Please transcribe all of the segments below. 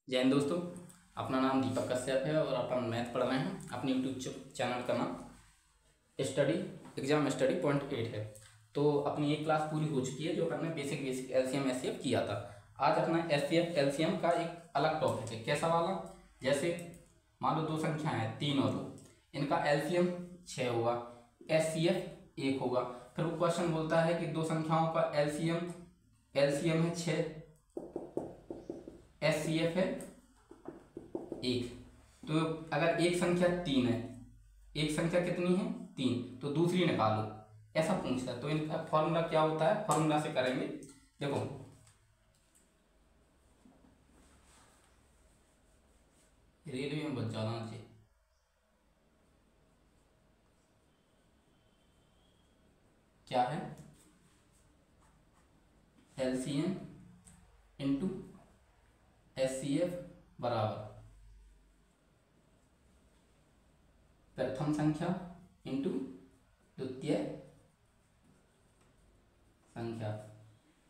जय हिंद दोस्तों, अपना नाम दीपक कश्यप है और अपन मैथ पढ़ रहे हैं। अपने यूट्यूब चैनल का नाम एग्जाम स्टडी पॉइंट 8 है। तो अपनी एक क्लास पूरी हो चुकी है जो अपन ने बेसिक एलसीएम एचसीएफ किया था। आज अपना एचसीएफ एलसीएम का एक अलग टॉपिक है। कैसा वाला? जैसे मान लो दो संख्याएं हैं 3 और 2, इनका एलसीएम 6 होगा, एचसीएफ 1 होगा। फिर वो क्वेश्चन बोलता है कि दो संख्याओं का एलसीएम है 6, एचसीएफ है 1। तो अगर एक संख्या 3 है, एक संख्या कितनी है 3, तो दूसरी निकालो, ऐसा पूछता है। तो इनका फॉर्मूला क्या होता है, फॉर्मूला से करेंगे। देखो रेलवे में बच जाना चाहिए। क्या है? एलसीएम इंटू एचसीएफ बराबर प्रथम संख्या इंटू द्वितीय संख्या।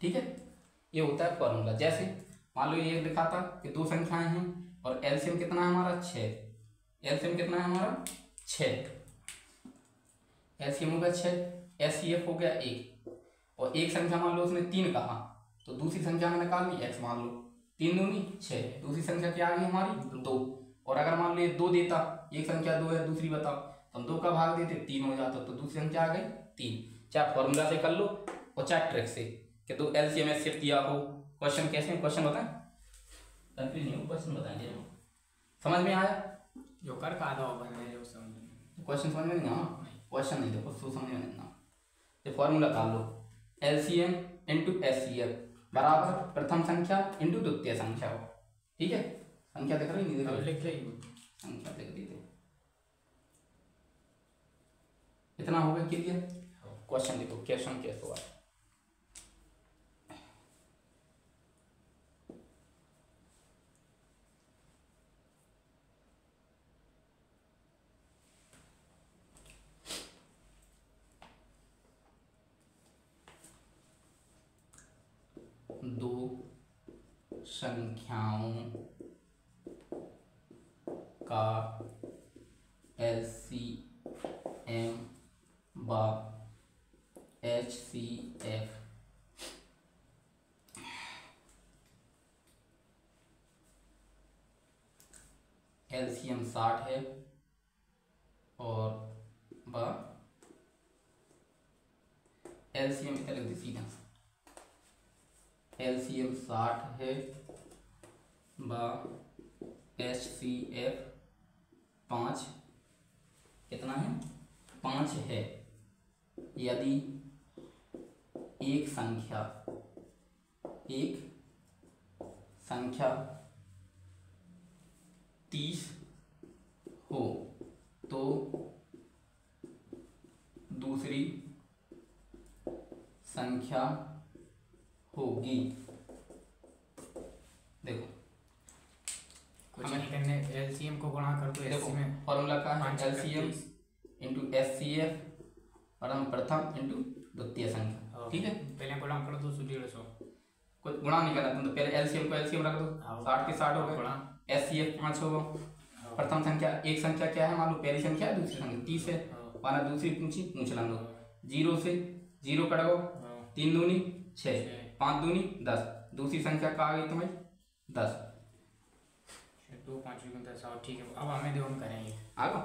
ठीक है, ये होता है फॉर्मूला। जैसे मान लो ये लिखा था कि दो संख्याएं हैं और एलसीएम कितना है हमारा 6। एलसीएम कितना है हमारा 6, एलसीएम हो गया 6, एचसीएफ हो गया 1। और एक संख्या मान लो उसने 3 कहा, तो दूसरी संख्या में निकाल ली x, मान लो 3 दूनी 6, दूसरी संख्या क्या आ गई हमारी 2। और अगर मान लो ये 2 देता, एक संख्या 2 है, दूसरी बताओ, तो हम 2 का भाग देते 3 हो जाता, तो दूसरी संख्या आ गई 3। चाहे फॉर्मूला से कर लो और चाहे ट्रिक से कि दो एलसीएम एचसीएफ किया हो। क्वेश्चन कैसे? क्वेश्चन बताएं, कंफ्यूज नहीं हो, क्वेश्चन बताएंगे। समझ में आया? जो कर का आधा बनने जो समझ क्वेश्चन समझ में नहीं आया? क्वेश्चन नहीं, देखो सो समझ में नहीं आना। तो फॉर्मूला डाल लो, एलसीएम इंटू एचसीएफ बराबर प्रथम संख्या इंटू द्वितीय संख्या हो। ठीक है, संख्या दिख रही नहीं? दिख रही, लिख रही संख्या लिख दी थी। इतना हो गया क्लियर? क्वेश्चन देखो, क्वेश्चन कैसे हुआ। दो संख्याओं का एलसीएम व एचसीएफ एलसीएम 60 है और व एलसीएम इतना लिख दी सीधा, एलसीएम 60 है व एचसीएफ 5 कितना है? 5 है। यदि एक संख्या 30 हो तो दूसरी संख्या होगी। देखो कुछ नहीं करने, एलसीएम को गुणा कर दो। देखो फॉर्मूला का है एलसीएम इंटू एचसीएफ प्रथम इंटू द्वितीय संख्या। ठीक है, पहले गुणा कर दो 150। कुछ गुणा नहीं करना, तुम तो पहले एलसीएम को एलसीएम रख दो, 60 के 60 हो गए, एचसीएफ 5 होगा। प्रथम संख्या, एक संख्या क्या है मान लो, पहली संख्या है, दूसरी संख्या 30 है, माना दूसरी पूछ लो, 0 से 0 कट गो, 3 दूनी 6, 5 दूनी 10, दूसरी संख्या का आ गई तुम्हें 10। 2 5 10। ठीक है, अब हमें दो हम करेंगे आगो।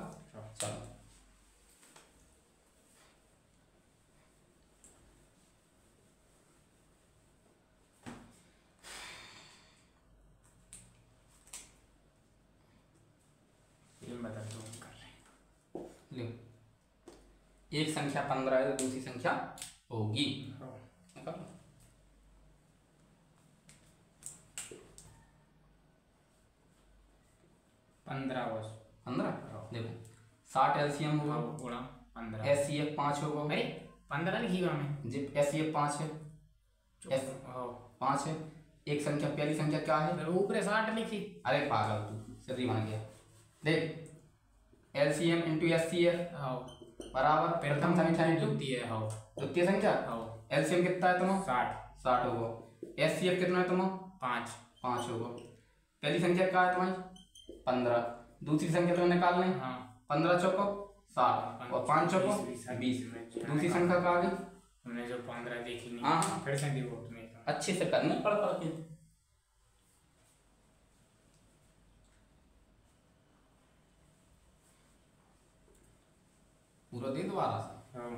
चलो बता दो हम कर रहे हैं। लो, एक संख्या 15 है तो दूसरी संख्या होगी। 15 बस 15। देखो 60 एलसीएम होगा, गुणा 15, एचसीएफ 5 होगा। अरे 15 लिखिएगा हमें जी, एचसीएफ 5 है, एस 5 है। एक संख्या, पहली संख्या क्या है? ऊपर 60 लिखी। अरे पागल तू, सही बन गया। देख एलसीएम इंटू एचसीएफ बराबर प्रथम संख्या इंटू द्वितीय संख्या। एलसीएम कितना है तुम्हारा? 60 होगा। एचसीएफ कितना है तुम्हारा? 5 होगा। पहली संख्या क्या है तुम्हारी 15, दूसरी संख्या तुम्हें निकालना है। हाँ 15 चौको 60 और 5 चौको 20। दूसरी संख्या कहाँ गई? हमने जो 15 देखी नहीं। हाँ फिर से देखो तुम्हें अच्छे से करने पड़ के। पूरा दे दोबारा से। हाँ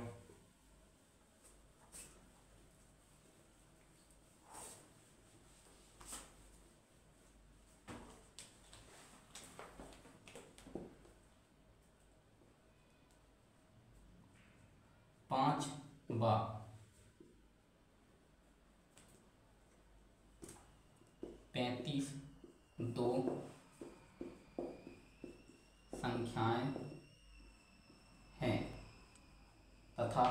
5 बा 35 दो संख्याएं हैं तथा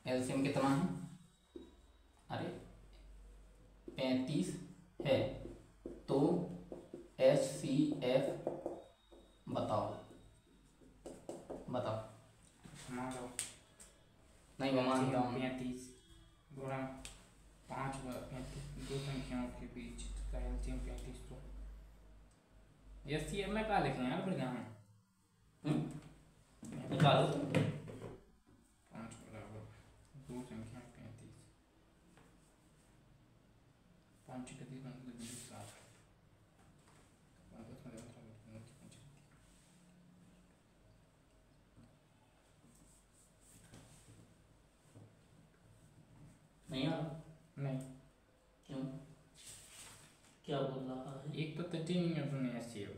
LCM कितना है? अरे 35 है तो HCF बताओ। नहीं मैं मानता हूँ 35 गुणा 5 व 35 दो संख्याओं के बीच का LCM 35 तो SCF में क्या लिखें यार फिर यहाँ निकालो। 5 बराबर दो संख्या 35 5 के 30 मतलब 7 नहीं आ रहा? नहीं क्यों? क्या बोल रहा है? एक तो तय नहीं है तुमने SCF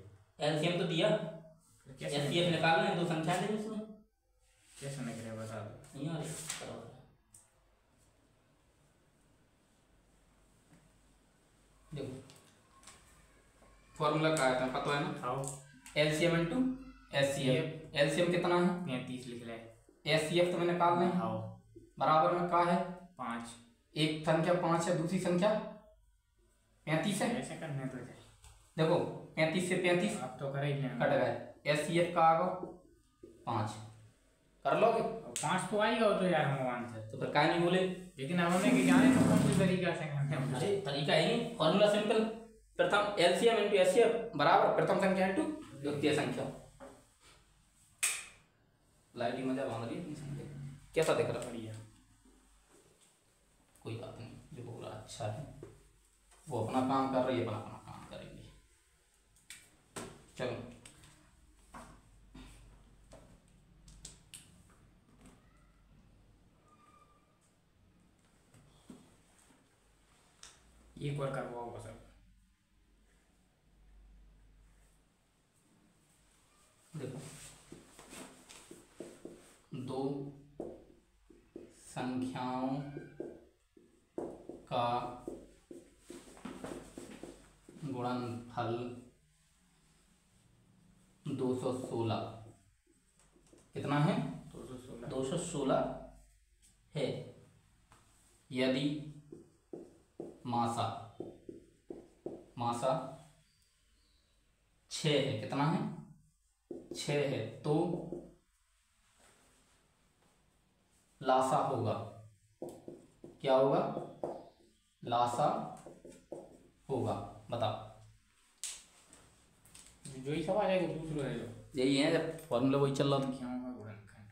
LCM तो दिया, SCF निकालना है, दो संख्या देनी उसमें। कैसे निकले बता दो। नहीं आ रही बराबर। देखो फॉर्मूला क्या है तुम्हें पता है ना? आओ LCM इंटू SCF। LCM कितना है? 35 लिख ले। SCF तुम्हें निकालना है। आओ बराबर में क्या है? 5 एक संख्या 5 है, दूसरी संख्या 35 है। ऐसे करने तो जाए। देखो 35 से 35 आप तो कर ही लेना। कट गए। SCF का आगा 5 कर लोगे? 5 तो आएगा तो यार हम आंसर तो फिर क्या नहीं बोले? लेकिन अब हमें कि जाने तो कौन सी तरीका से करते हैं। अरे तरीका है नहीं, फॉर्मूला सिंपल। प्रथम LCM इंटू SCF बराबर प्रथम संख्या इंटू द्वितीय संख्या। लाइट ही मजा बांध रही है संख्या। कैसा दिख रहा? बढ़िया। कोई बात नहीं, जो बोला अच्छा है। वो अपना काम कर रही है, अपना अपना काम करेंगे। चलो एक और करवाओ सब। देखो दो संख्याओं का गुणनफल 216 कितना है? 216 है यदि मासा 6 है। कितना है? 6 है तो लासा होगा। क्या होगा? लासा होगा। बताओ। जो ही सवाल है वो दूसरा है जो यही है, जब फॉर्मूला वही चल रहा था। संख्याओं का गुणनखंड।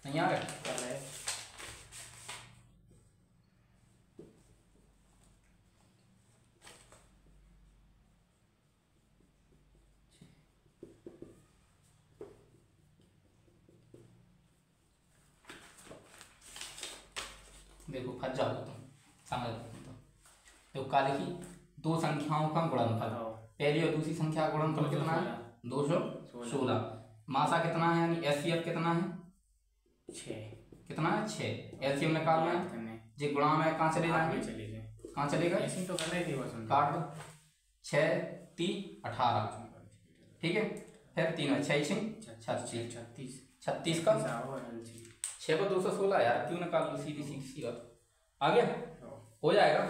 नहीं आ रहा? कर रहे हैं। देखो फंस जाओगे तुम, समझ लो तुम। तो क्या लिखी? दो संख्याओं का गुणनफल। पहली और दूसरी संख्या का गुणनफल कितना है? 216। मासा कितना है यानी SCF कितना है? 6 कितना है 6। एलसीएम निकालना है करने जी, गुणा में कहाँ चले जाएंगे, चले जाए कहाँ चलेगा, ऐसे ही तो कर रहे थे बस हम। काट दो 6 3 18 ठीक है। फिर 3 है 6 36 36 36 का 6 को 216 यार, क्यों निकाल लो, सीधी सी बात। आ गया, हो जाएगा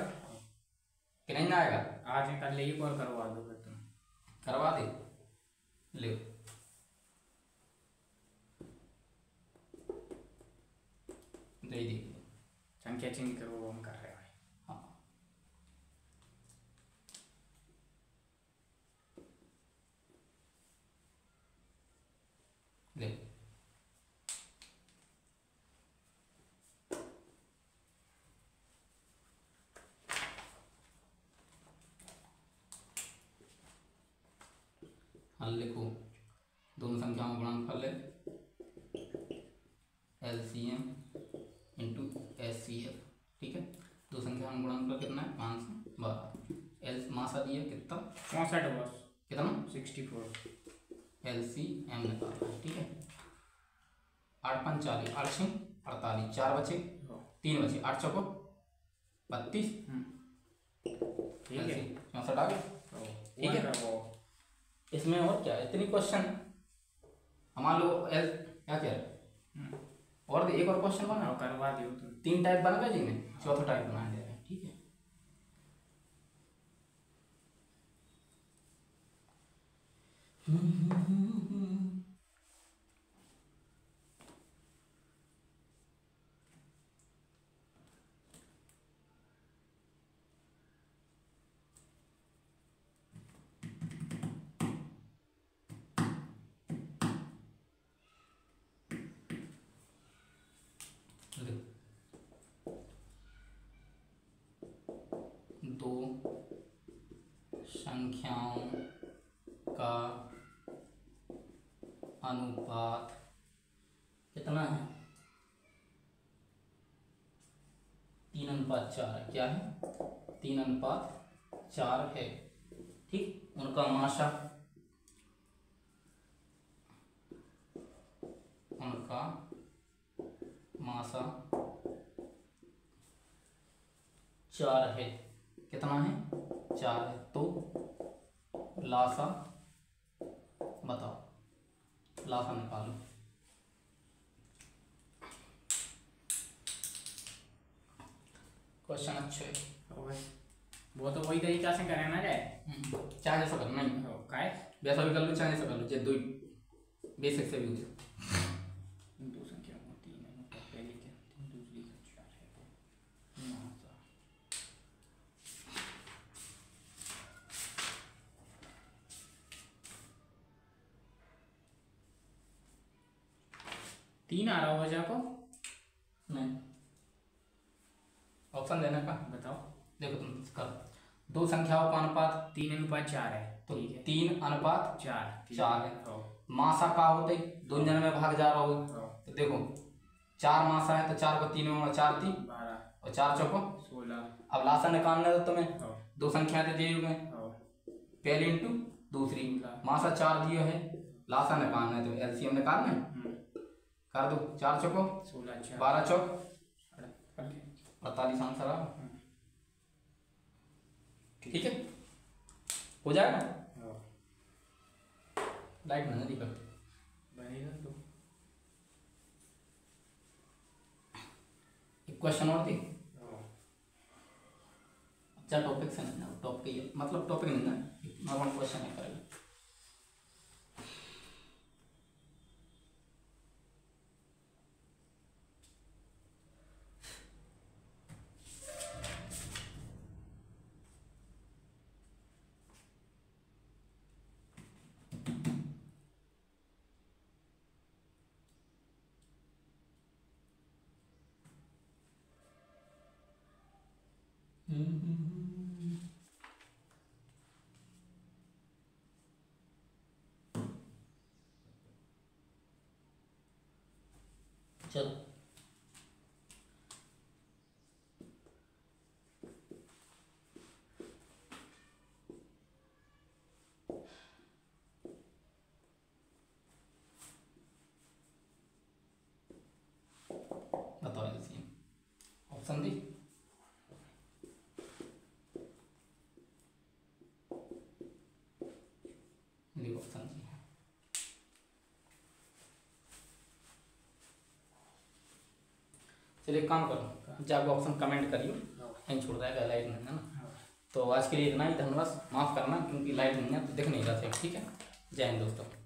कि नहीं ना आएगा, आज निकाल ले, एक और करवा दो फिर तुम। करवा दे, ले दे दी संख्या चेंज करो, वो हम कर रहे हैं भाई। हाँ ले हल लिखो, दोनों संख्याओं का गुणनफल है एलसीएम इंटू एचसीएफ, ठीक है। दो संख्याओं का गुणनफल कितना है 512। एल मासा दिया कितना 65 बस कितना 64 एलसीएम निकालना है, ठीक है। 8 5 40 8 6 48 4 बचे 3 बचे 8 चौको 32 ठीक है 64 आ गया, ठीक है। इसमें और क्या इतनी क्वेश्चन मान लो एल क्या कह रहे और एक और क्वेश्चन बना करवा दियो तुम। 3 टाइप बन गए जी में, चौथा टाइप बनाया जा रहा है, ठीक है। दो संख्याओं का अनुपात कितना है 3:4 है, क्या है 3:4 है, ठीक। उनका माशा, उनका मासा 4 है, कितना है 4 है, तो लासा बताओ, लासा निकालो। क्वेश्चन अच्छे है, वो तो वही तरीका से करे ना जाए, चाहे जैसा करना ही काय वैसा भी कर लो, चाहे जैसा कर लो, जे दो बेसिक से भी हो। दो संख्या में 3 है, पहली क्या दूसरी का 4 है, मासा 3 आ रहा होगा जाको नहीं, ऑप्शन देने का बताओ। देखो तुम करो, दो संख्याओं का अनुपात 3:4 है, तो ठीक है 3:4 4 है। मासा का होते दो जन में भाग जा रहा हो, तो देखो 4 मासा है तो 4 को 3 में 4 3 12 और 4 चौको 16। अब लासा निकालना है तुम्हें, दो संख्या तो दिए हुए पहली इंटू दूसरी, मासा 4 दिए है, लासा निकालना है तो एलसीएम निकालना है, कर दो 4 चौको 16 12 चौक 48 आंसर आ, ठीक है हो जाएगा। लाइट ना नहीं कर बनेगा तो एक क्वेश्चन और थी, अच्छा टॉपिक से नहीं ना, टॉपिक मतलब टॉपिक नहीं ना, नॉर्मल क्वेश्चन है करेगा। चलो ऑप्शन डी। Option D. चलिए काम करो, जब ऑप्शन कमेंट करियो नहीं छोड़ जाएगा, लाइट नहीं है ना। तो आज के लिए इतना ही, धन्यवाद, माफ़ करना क्योंकि लाइट नहीं है तो दिख नहीं रहा था। ठीक है, जय हिंद दोस्तों।